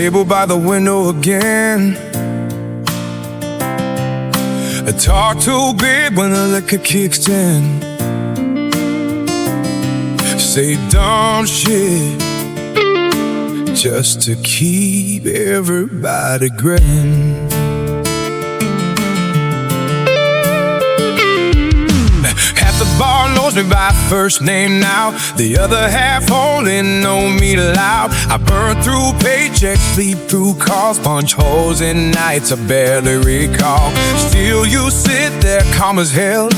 table by the window again. I talk too big when the liquor kicks in. Say dumb shit just to keep everybody grinning. Half the bar knows me by first name now. The other half only know me loud. I burn through paychecks, sleep through calls, punch holes in nights I barely recall. Still you sit there calm as hell,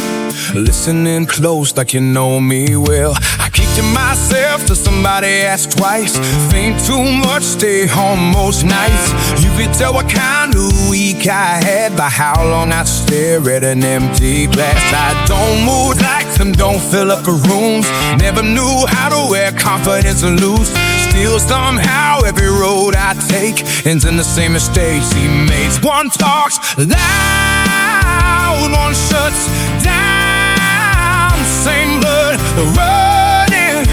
listening close like you know me well. I keep to myself till somebody asks twice. Think too much, stay home most nights. You could tell what kind of week I had by how long I stare at an empty glass. I don't move like them, don't fill up the rooms. Never knew how to wear confidence and lose. Still somehow every road I take ends in the same mistakes he made. One talks loud, one shuts down. Same blood running.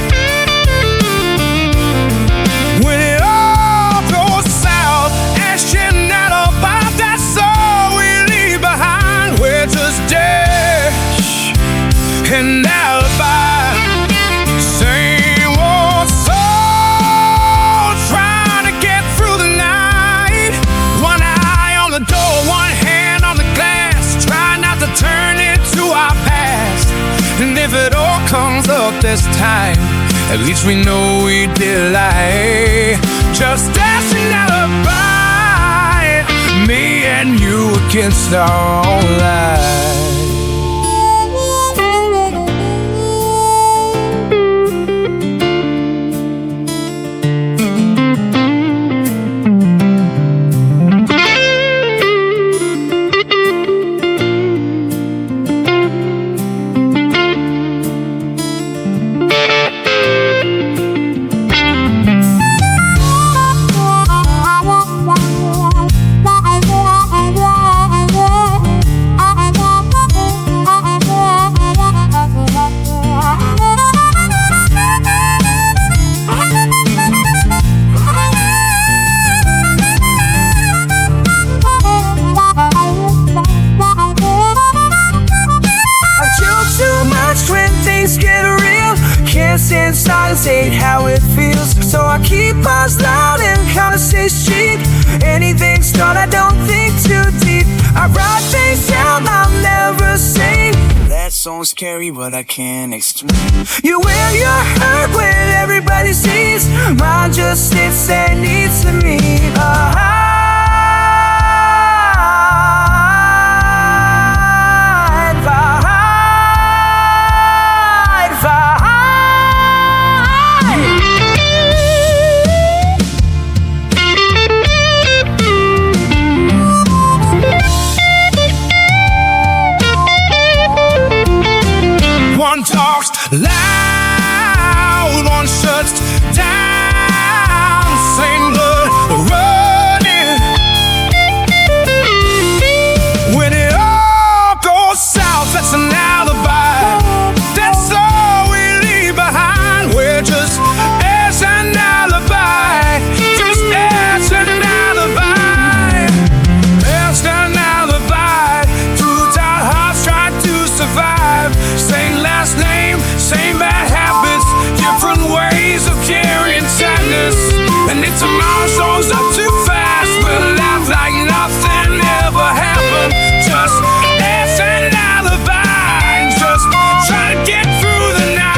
When it all goes south, Ash&Alibi, that's all we leave behind. We're just Dash and Alibi. Same old soul trying to get through the night. One eye on the door, one hand on the glass. Try not to turn it to our past. And if it all comes up this time, at least we know we did lie. Just Dash and Alibi, me and you against our own lives. Stand silence ain't how it feels, so I keep us loud and conversations cheap. Anything start, I don't think too deep. I write things down I'll never say. That song's scary, but I can't explain. You wear your hurt when everybody sees. Mine just sits and eats to me. One talks loud, one shuts down. Same blood running. When it all goes south, that's an alibi. That's all we leave behind. We're just Ash and Alibi. Just Ash and Alibi. Ash and Alibi. Two tired hearts try to survive. Same last name, same bad habits, different ways of carrying sadness. And if tomorrow shows up too fast, we'll laugh like nothing ever happened. Just Ash and Alibi, just try to get through the night.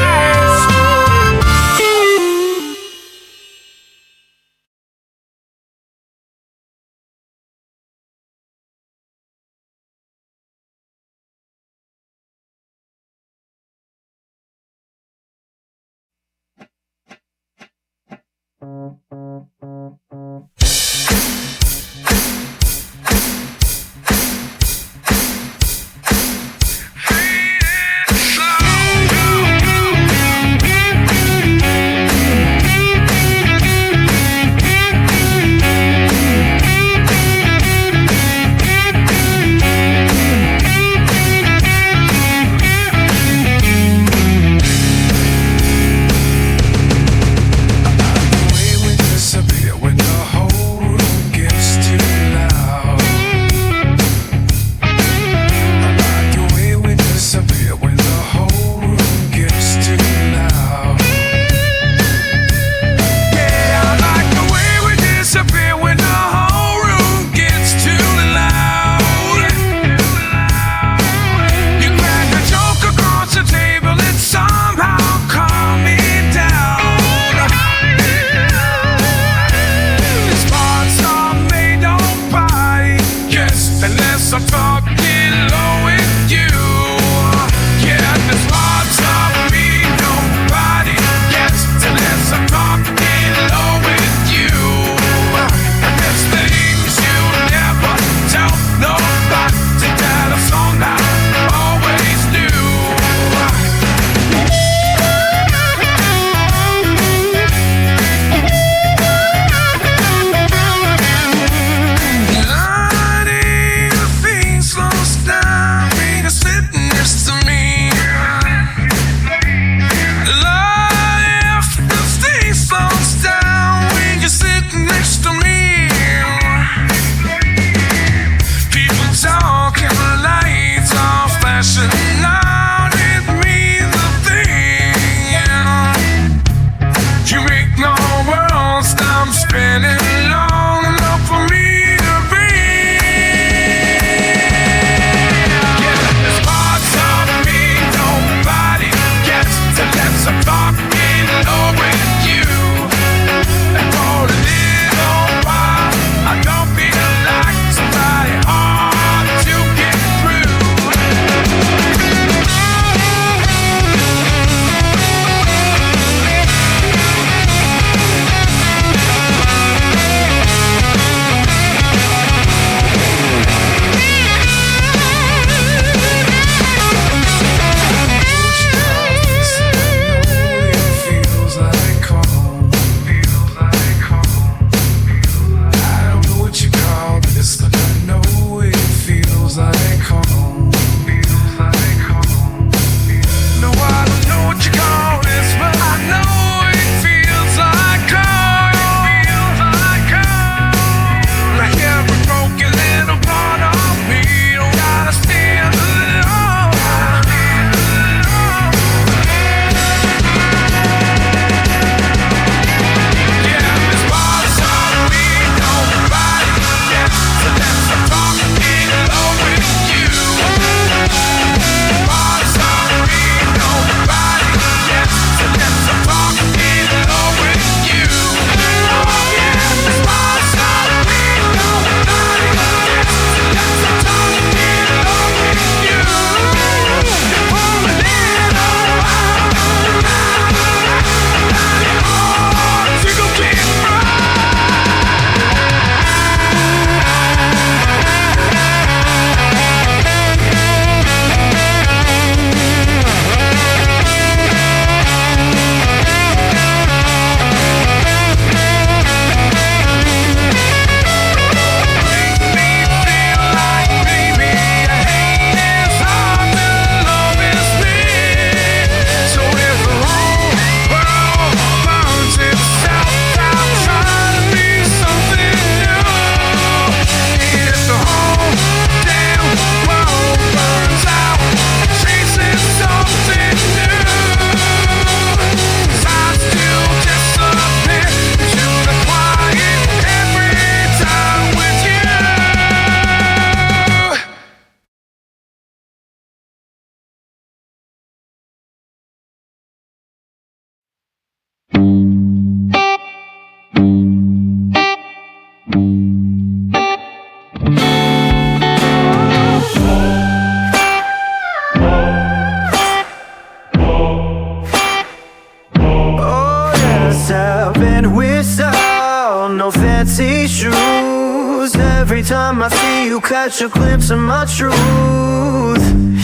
catch a glimpse of my truth.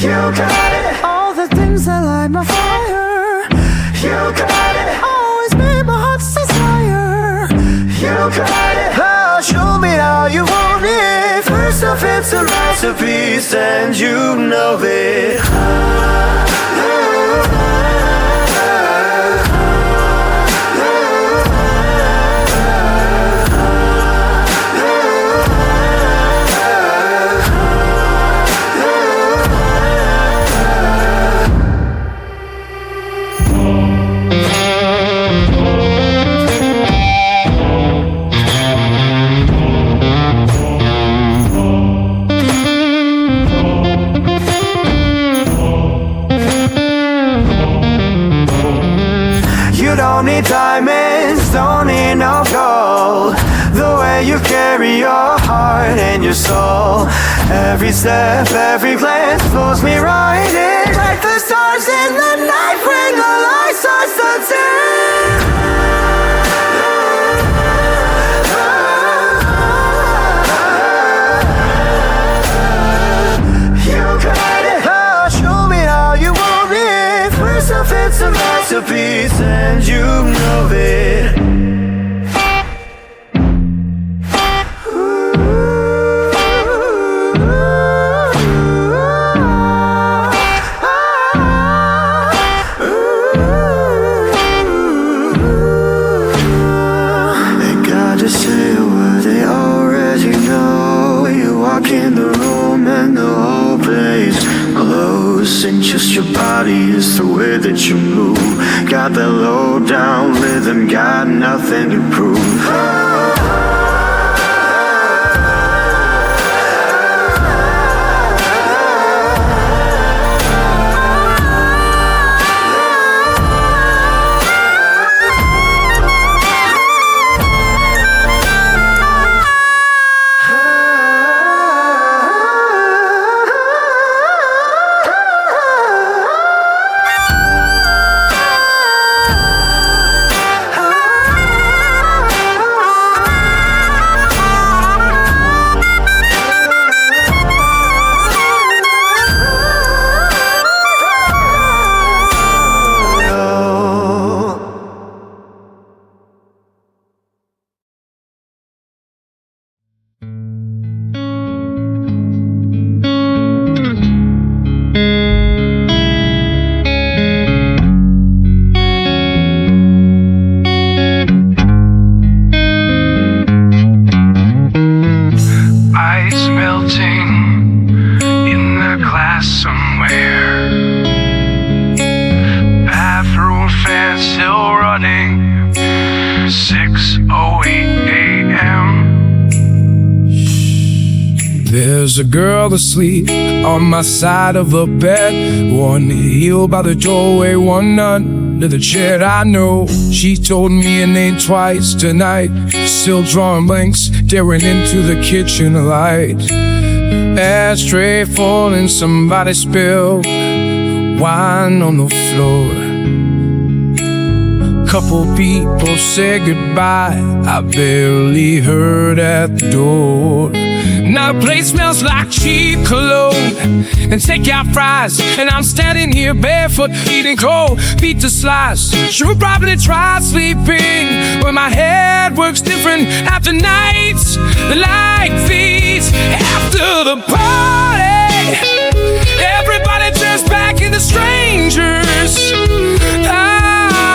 You got it. All the things that light my fire. You got it. Always made my heart's desire. You got it. Oh, show me how you want it. First off, it's a masterpiece, and you know it. Don't need diamonds, don't need no gold. The way you carry your heart and your soul. Every step, every glance pulls me right in. Like the stars in the night when the light starts to dim. You got it. Oh, show me how you want it. First off, it's a masterpiece, and you know it. They gotta say what they already know. You walk in the room and the whole place close, and just your body is the way that you move. Got that low down rhythm, got nothing to prove. Still running, 6:08 a.m. There's a girl asleep on my side of the bed, one heel by the doorway, one under the chair. I know she told me her name twice tonight, still drawing blanks, staring into the kitchen light. Ashtray falling, somebody spilled wine on the floor. Couple people say goodbye, I barely heard at the door. Now the place smells like cheap cologne and takeout fries, and I'm standing here barefoot eating cold pizza slice. Should probably try sleeping when my head works different after nights like these. After the party, everybody turns back into strangers.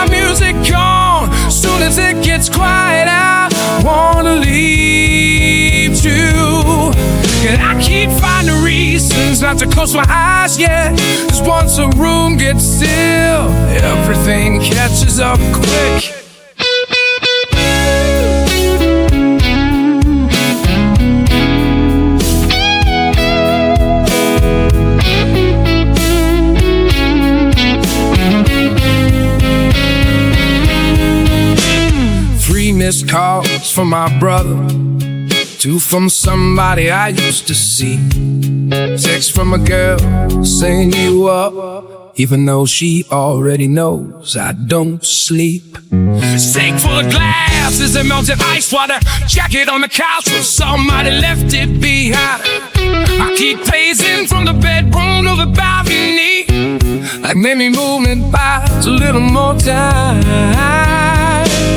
Music on, soon as it gets quiet, I wanna leave too. And I keep finding reasons not to close my eyes yet, 'cause once a room gets still, everything catches up quick. Missed calls from my brother, 2 from somebody I used to see. Text from a girl saying you up, even though she already knows I don't sleep. Sink full of glasses and melted ice water, jacket on the couch where somebody left it behind. I keep pacing from the bedroom to the balcony, like maybe movement buys a little more time.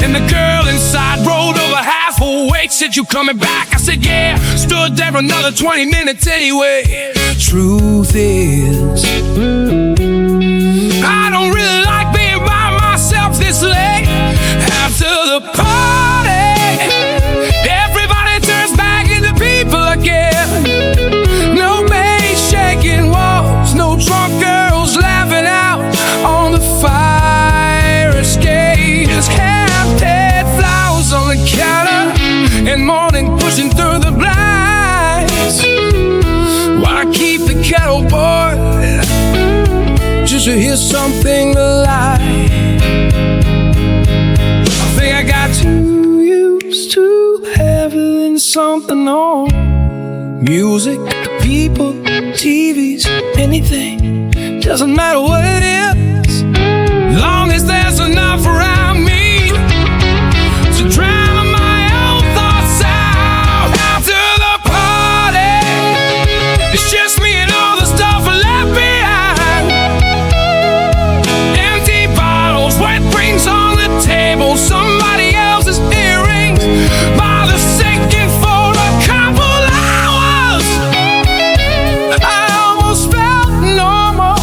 And the girl inside rolled over half awake, said you coming back? I said yeah, stood there another 20 minutes anyway. Truth is, I don't really like being by myself this late. After the party, everybody turns back into people again. No maids shaking walls, no drunk girls laughing out on the fire escape. Just half-dead flowers on the counter and morning pushing through the blinds, while I keep the kettle boiled just to hear something alive. I think I got too used to having something on. Music, people, TVs, anything, doesn't matter what it is, long as there's enough around me to drown my own thoughts out. After the party, it's just me and all the stuff I left behind. Empty bottles, wet drinks on the table, somebody else's earrings by the sinking for a couple hours. I almost felt normal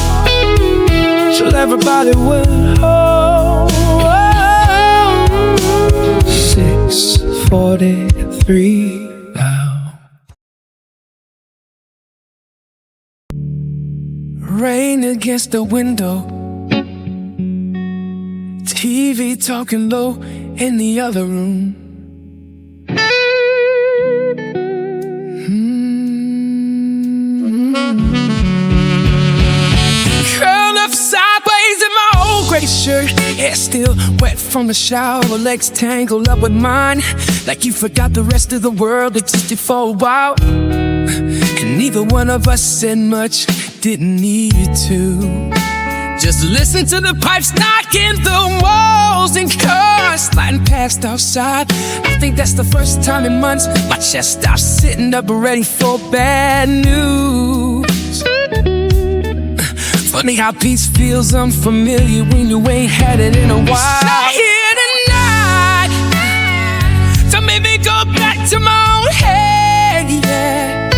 till everybody went home. 6:43 now. Rain against the window, TV talking low in the other room. Curled up sideways in my old gray shirt, hair still wet from the shower, legs tangled up with mine, like you forgot the rest of the world existed for a while. And neither one of us said much, didn't need to. Just listen to the pipes knocking the walls and cars sliding past outside. I think that's the first time in months my chest stopped sitting up ready for bad news. Funny how peace feels unfamiliar when you ain't had it in a while. Not here tonight to make me go back to my own head, yeah.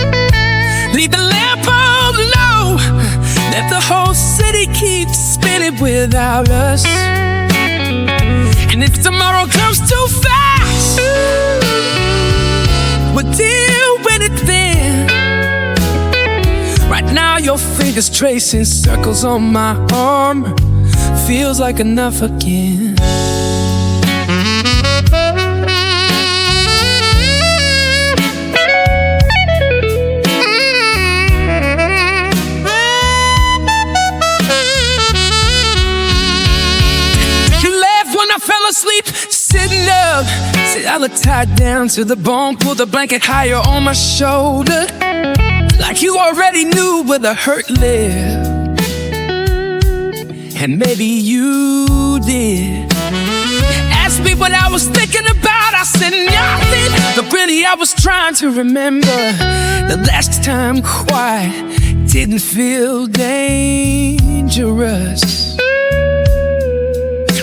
Leave the lamp on low, let the whole city keep spinning without us. And if tomorrow comes too fast, we'll deal with it then. Right now your fingers tracing circles on my arm feels like enough again. Fell asleep, sitting up. Said I look tied down to the bone, pull the blanket higher on my shoulder, like you already knew where the hurt lived. And maybe you did. Asked me what I was thinking about, I said nothing, but really I was trying to remember the last time quiet didn't feel dangerous.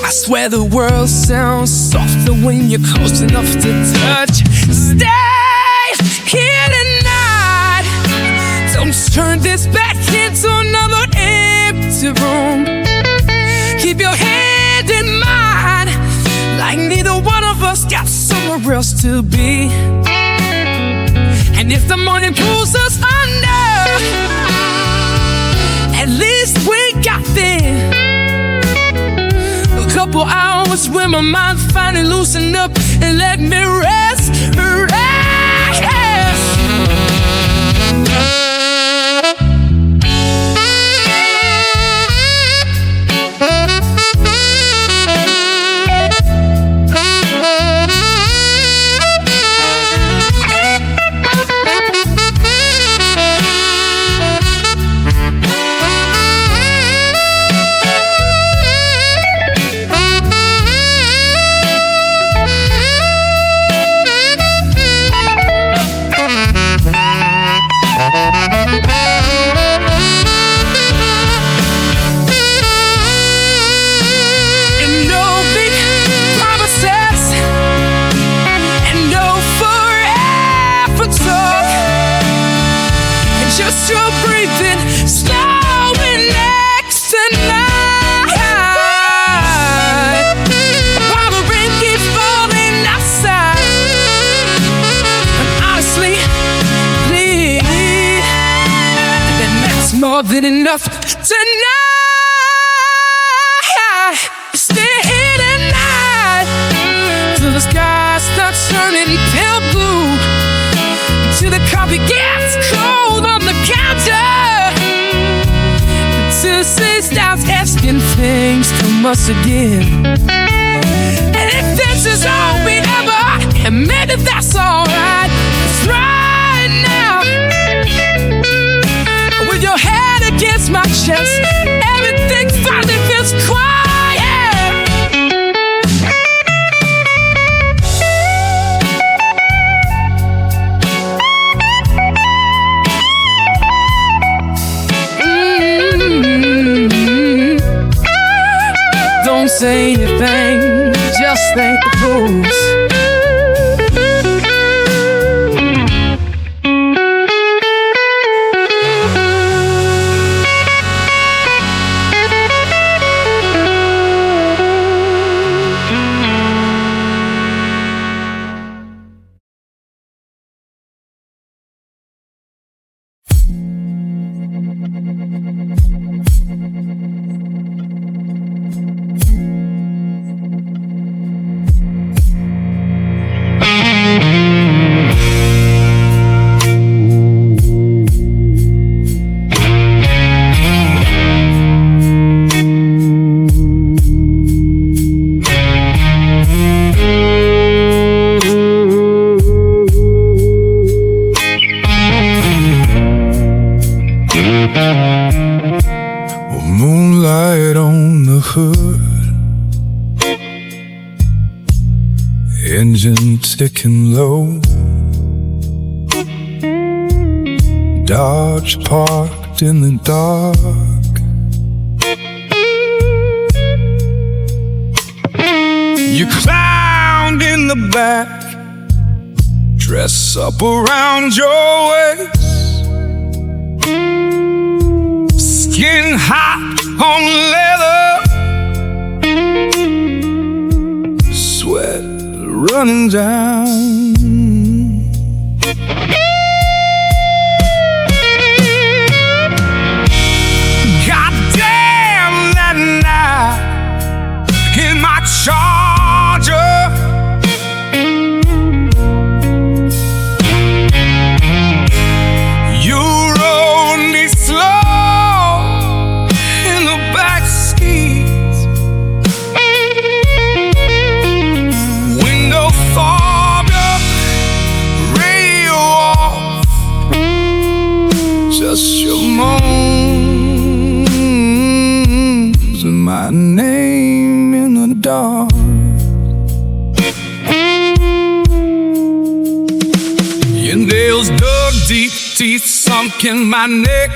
I swear the world sounds softer when you're close enough to touch. Stay here tonight, don't turn this back into another empty room. Keep your hand in mine, like neither one of us got somewhere else to be. And if the morning pulls us under, at least we got there. Couple hours when my mind finally loosened up and let me rest. just your breathing slowing next to night. While the rain keeps falling outside, and honestly, please, then that's more than enough tonight. Stay here tonight till the sky starts turning pale blue, till the coffee gets cold on the counter, till Sid starts asking things from us again. And if this is all we ever, and maybe that's alright, 'cause right now, with your head against my chest, everything finally feels quiet. Don't say anything, just think the rules. Moonlight on the hood, engine ticking low, Dodge parked in the dark. You climbed in the back, dress up around your waist, skin hot on leather, sweat running down. Goddamn that night in my Charger, you rode me slow in the back seat, window fogged up, radio off, just your moans and my name in the dark. Your nails dug deep, teeth sunk in my neck,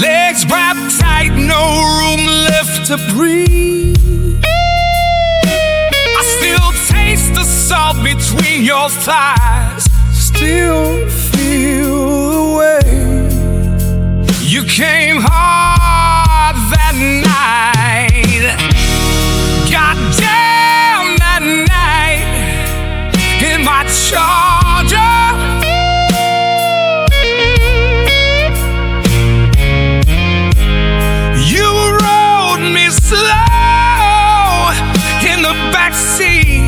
legs wrapped tight, no room left to breathe. I still taste the salt between your thighs, still feel the way you came hard that night. Goddamn that night in my Charger, you rode me slow in the backseat,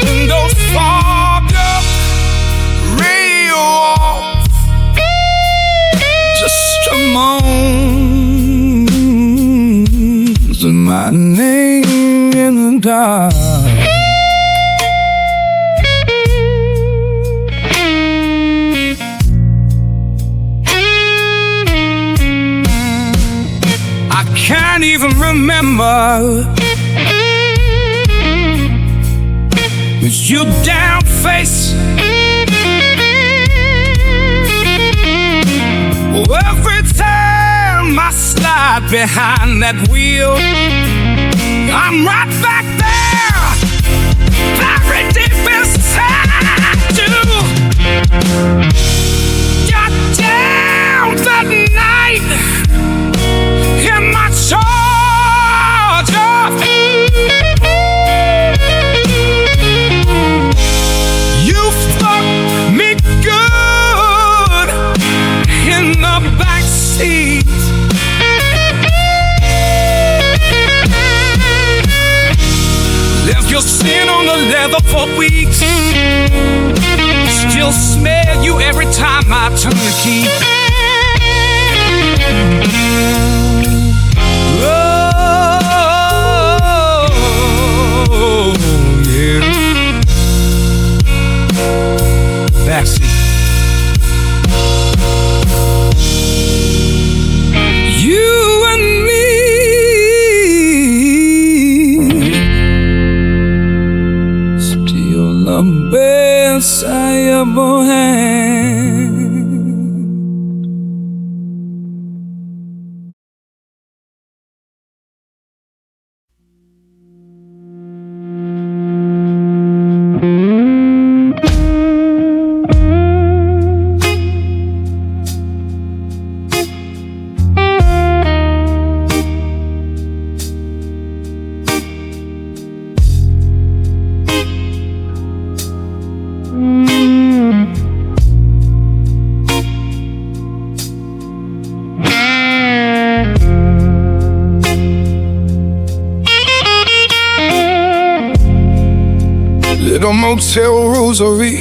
windows fogged up, radio off, just a moans and my name in the dark. I can't even remember, with you down face, every time I slide behind that wheel, I'm right back there, very deep inside. for weeks. Still smell you every time I turn the key. Oh, yeah. Backseat. You and me, still the best I ever had. Little motel rosary,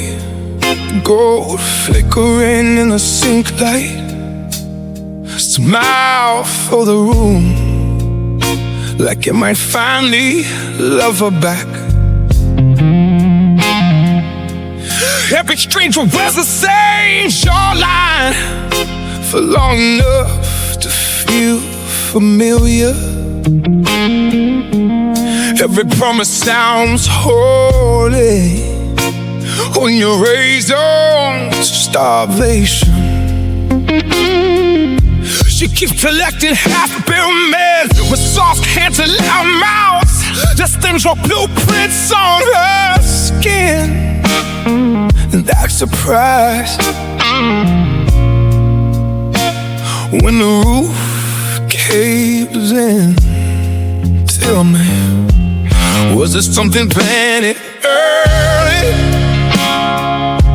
gold flickering in the sink light. Smile for the room, like it might finally love her back. Every stranger wears the same shoreline for long enough to feel familiar. Every promise sounds holy when you're raised on starvation. She keeps collecting half-built with soft hands and loud mouths. Just things with blueprints on her skin, and that surprise when the roof caves in. Tell me, was it something planted early?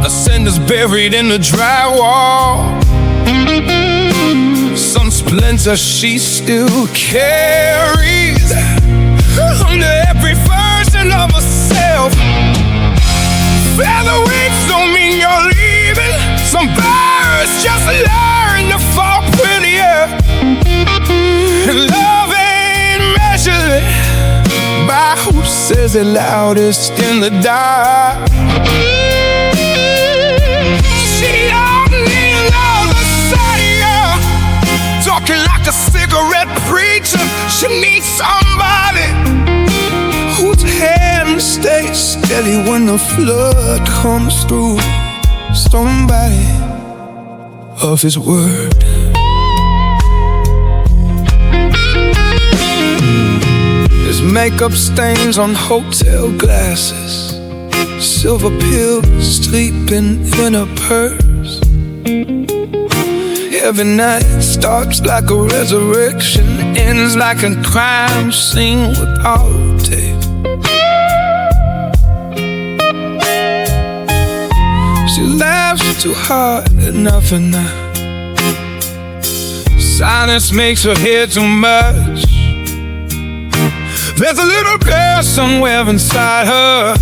A cinder's buried in the drywall. Some splinter she still carries under every version of herself. Feather weights don't mean you're leaving. Some birds just learn to fall prettier. And love ain't measured by who says it loudest in the dark. She don't need another savior, talking like a cigarette preacher. She needs somebody whose hand stays steady when the flood comes through. Somebody of his word. There's makeup stains on hotel glasses, silver pills sleeping in her purse. Every night starts like a resurrection, ends like a crime scene without tape. She laughs too hard at nothing now. Silence makes her hear too much. There's a little girl somewhere inside her,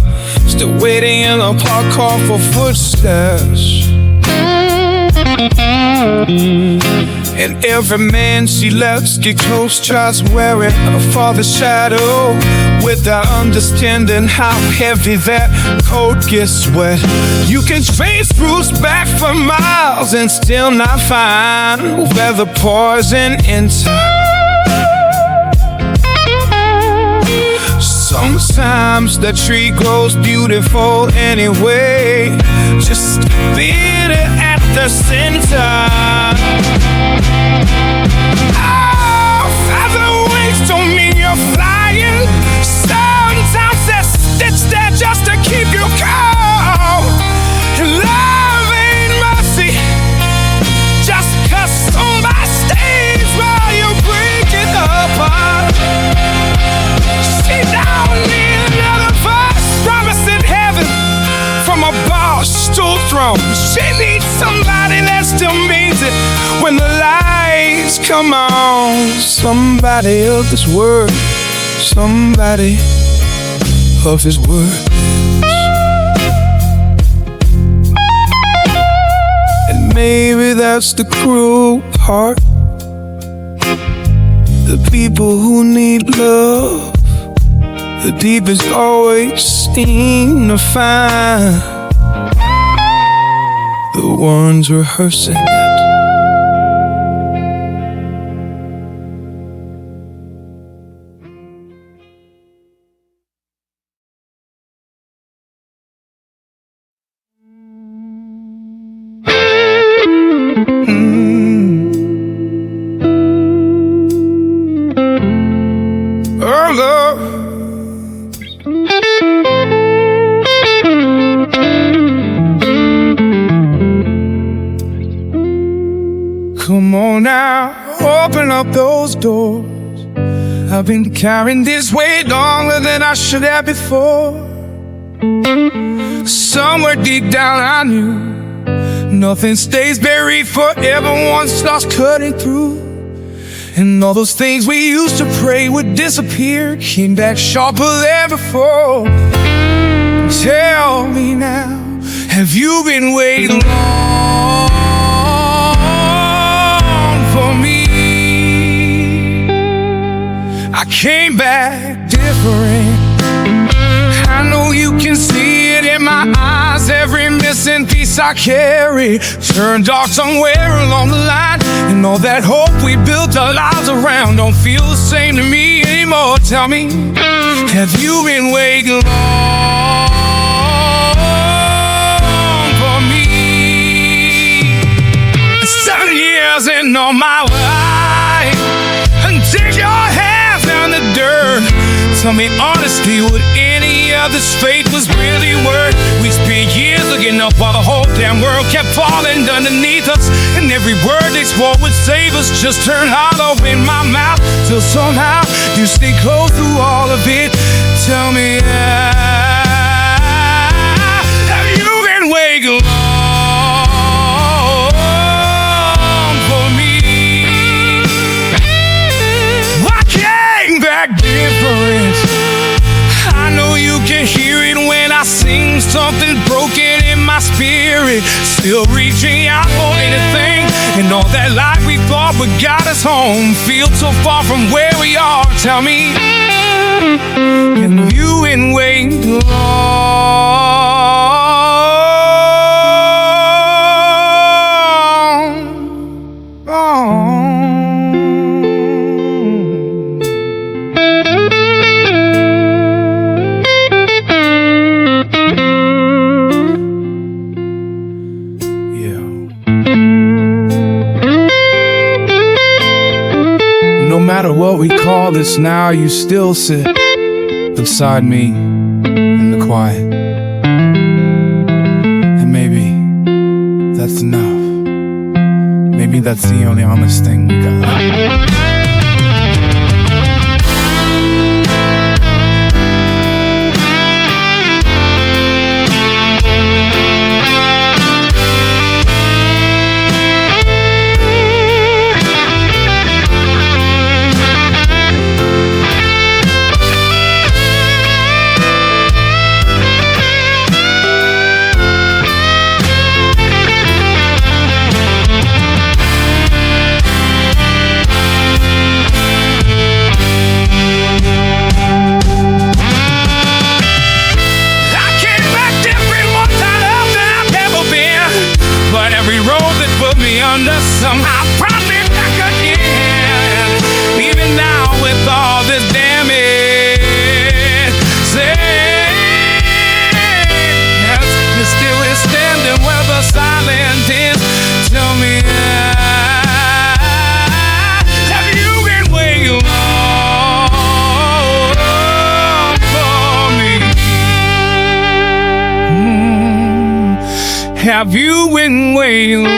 still waiting in a parked car for footsteps. And every man she lets get close tries wearing her father's shadow, without understanding how heavy that coat gets wet. You can trace Bruce back for miles and still not find where the poison enters. Sometimes the tree grows beautiful anyway, just being at the center. Oh, feather wings don't mean you're flying. Sometimes they're stitched there just to keep you calm. And love ain't mercy, just 'cause somebody stays while you're breaking apart. She don't need another verse promising heaven from a boss to a throne. She needs somebody that still means it when the lights come on. Somebody of his word, somebody of his word. that's the cruel part. The people who need love, the deepest always seem to find the ones rehearsing it. Oh, love. Come on now, open up those doors. I've been carrying this weight longer than I should have before. Somewhere deep down I knew nothing stays buried forever once starts cutting through. And all those things we used to pray would disappear came back sharper than before. Tell me now, have you been waiting long for me? I came back different. I know you can see it in my eyes. Every missing piece I carry turned dark somewhere along the line. And all that hope we built our lives around don't feel the same to me anymore. Tell me, have you been waiting long for me? 7 years in all my life, and take your hands down the dirt. Tell me honestly, would any of this fate was really worth? We spent years looking up while the whole damn world kept falling underneath us. And every word they swore would save us just turned hollow in my mouth. Till somehow you stay close through all of it. Tell me, have you been waiting long for me? I came back different. I know you can hear it when I sing. Something broken in my spirit, still reaching out for anything. And all that life we thought would guide us home feels so far from where we are. Tell me, have you been waiting long? No matter what we call this now, you still sit beside me in the quiet. And maybe that's enough. Maybe that's the only honest thing we got. Somehow brought me back again. Even now with all this damage, you're still standing where the silence is. Tell me, have you been waiting long for me? Have you been waiting long?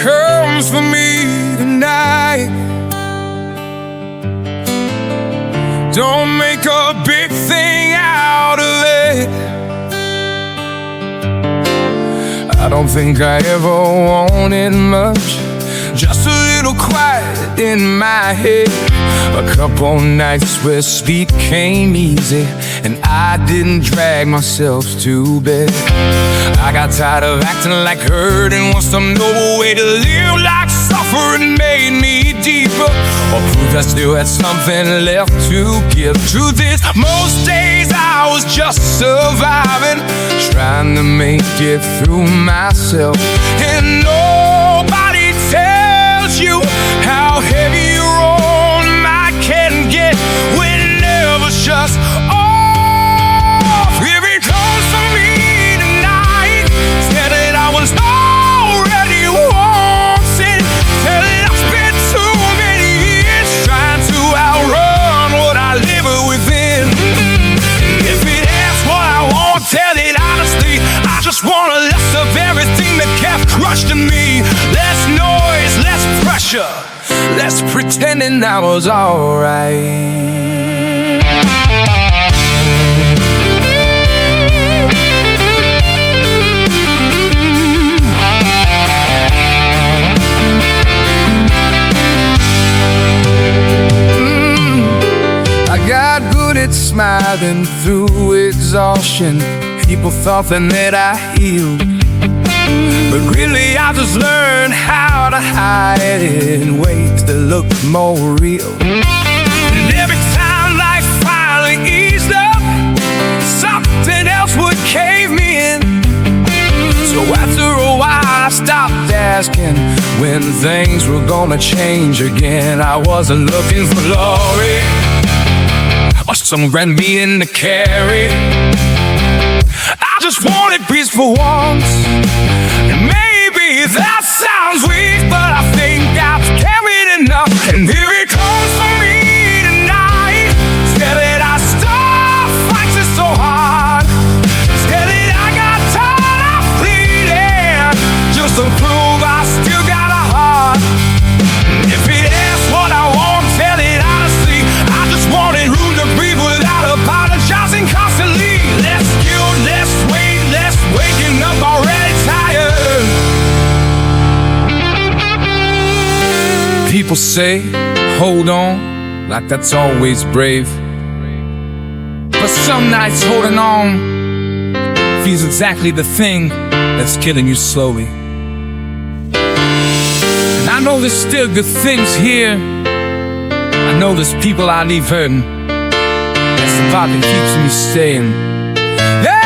Comes for me tonight, don't make a big thing out of it. I don't think I ever wanted much, just a little quiet in my head. A couple nights where sleep came easy and I didn't drag myself to bed. I got tired of acting like hurting was some noble way to live, like suffering made me deeper, or proof I still had something left to give. Truth is, most days I was just surviving, trying to make it through myself. And nobody tells you how heavy your own mind can get when it never shuts off. If it comes for me tonight, said that I was already wanting, said that I've spent too many years trying to outrun what I live within. If it asks what I want, tell it honestly, I just want less of everything that kept crushing me. Less noise, less pressure, less pretending I was alright. I got good at smiling through exhaustion. People thought then that I healed, but really I just learned how to hide it in ways that look more real. And every time life finally eased up, something else would cave me in. So after a while I stopped asking when things were gonna change again. I wasn't looking for glory or some grand meaning to carry. I just wanted peace for once. And maybe that sounds weak, but I think I've carried enough. And here it comes for me tonight, said that I stopped fighting so hard, said that I got tired of pleading just to prove I still got a heart. If it asks what I want, tell it honestly, I just wanted room to breathe without apologizing constantly. Less guilt, less weight, less waking up already tired. People say, hold on, like that's always brave. But some nights holding on feels exactly the thing that's killing you slowly. And I know there's still good things here. I know there's people I leave hurting. That's the part that keeps me staying. Yeah!